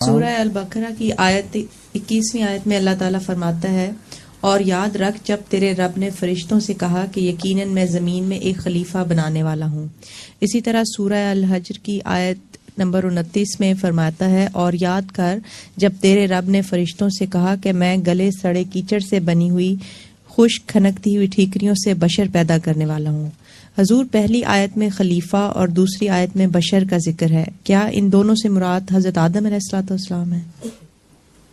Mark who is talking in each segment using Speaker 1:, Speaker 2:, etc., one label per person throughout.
Speaker 1: سورہ البقرہ کی آیت 21ویں آیت میں اللہ تعالیٰ فرماتا ہے، اور یاد رکھ جب تیرے رب نے فرشتوں سے کہا کہ یقیناً میں زمین میں ایک خلیفہ بنانے والا ہوں۔ اسی طرح سورہ الحجر کی آیت نمبر 29 میں فرماتا ہے، اور یاد کر جب تیرے رب نے فرشتوں سے کہا کہ میں گلے سڑے کیچڑ سے بنی ہوئی خشک کھنکتی ہوئی ٹھیکریوں سے بشر پیدا کرنے والا ہوں۔ حضور پہلی آیت میں خلیفہ اور دوسری آیت میں بشر کا ذکر ہے، کیا ان دونوں سے مراد حضرت آدم علیہ الصلوۃ والسلام ہے؟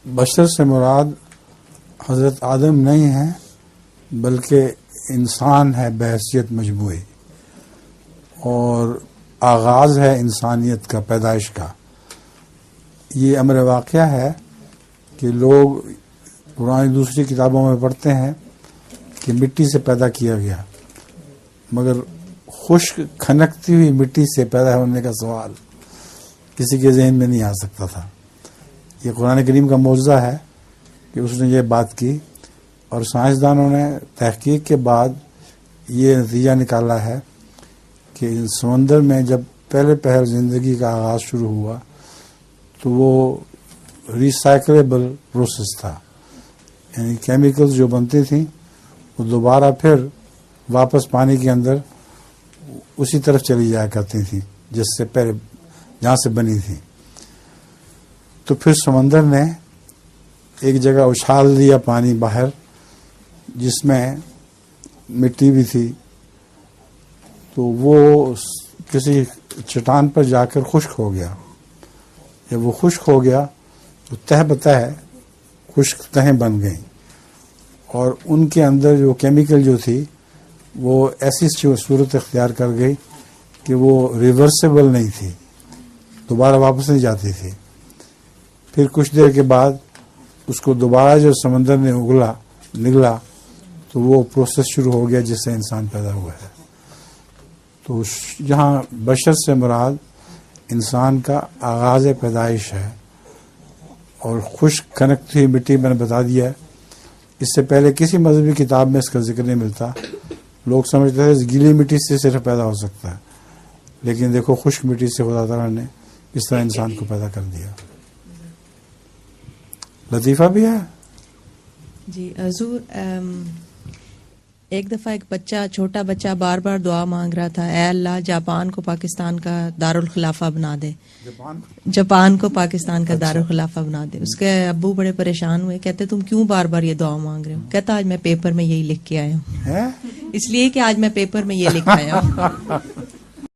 Speaker 2: بشر سے مراد حضرت آدم نہیں ہے، بلکہ انسان ہے بحیثیت مجموعی، اور آغاز ہے انسانیت کا، پیدائش کا۔ یہ امر واقعہ ہے کہ لوگ قرآن دوسری کتابوں میں پڑھتے ہیں کہ مٹی سے پیدا کیا گیا، مگر خشک کھنکتی ہوئی مٹی سے پیدا ہونے کا سوال کسی کے ذہن میں نہیں آ سکتا تھا۔ یہ قرآن کریم کا معجزہ ہے کہ اس نے یہ بات کی، اور سائنسدانوں نے تحقیق کے بعد یہ نتیجہ نکالا ہے کہ سمندر میں جب پہل زندگی کا آغاز شروع ہوا تو وہ ریسائکلیبل پروسیس تھا، یعنی کیمیکلز جو بنتی تھیں وہ دوبارہ پھر واپس پانی کے اندر اسی طرف چلی جایا کرتی تھیں جس سے پہلے جہاں سے بنی تھی۔ تو پھر سمندر نے ایک جگہ اچھال دیا پانی باہر، جس میں مٹی بھی تھی، تو وہ کسی چٹان پر جا کر خشک ہو گیا۔ جب وہ خشک ہو گیا تو تہ بتہ خشک تہیں بن گئیں، اور ان کے اندر جو کیمیکل جو تھی وہ ایسی صورت اختیار کر گئی کہ وہ ریورسیبل نہیں تھی، دوبارہ واپس نہیں جاتی تھی۔ پھر کچھ دیر کے بعد اس کو دوبارہ جو سمندر نے نگلا تو وہ پروسیس شروع ہو گیا جس سے انسان پیدا ہوا ہے۔ تو یہاں بشر سے مراد انسان کا آغاز پیدائش ہے، اور خشک کھنکتی ہوئی مٹی میں نے بتا دیا ہے۔ اس سے پہلے کسی مذہبی کتاب میں اس کا ذکر نہیں ملتا۔ لوگ سمجھتے تھے گیلی مٹی سے صرف پیدا ہو سکتا ہے، لیکن دیکھو خشک مٹی سے خدا تعالیٰ نے اس طرح انسان کو پیدا کر دیا۔ لطیفہ بھی ہے
Speaker 1: جی حضور، ایک دفعہ ایک چھوٹا بچہ بار بار دعا مانگ رہا تھا، اے اللہ جاپان کو پاکستان کا دارالخلافہ بنا دے، جاپان کو پاکستان کا دارالخلافہ بنا دے۔ اس کے ابو بڑے پریشان ہوئے، کہتے تم کیوں بار بار یہ دعا مانگ رہے ہو؟ کہتا آج میں پیپر میں یہی لکھ کے آیا ہوں، اس لیے کہ آج میں پیپر میں یہ لکھ آیا ہوں۔